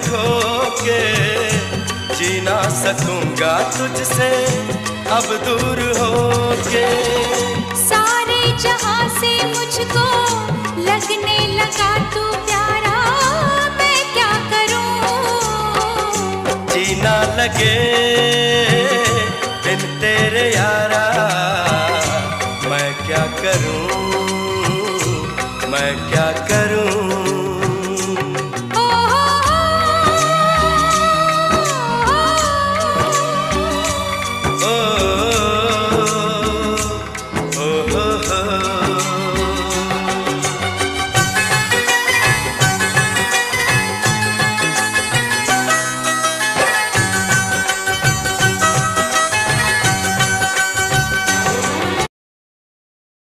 खो के जी ना सकूंगा तुझसे अब दूर होके। सारे जहां से मुझको लगने लगा तू प्यारा, मैं क्या करूं? जीना लगे बिन तेरे यारा, मैं क्या करूं, मैं क्या करूं।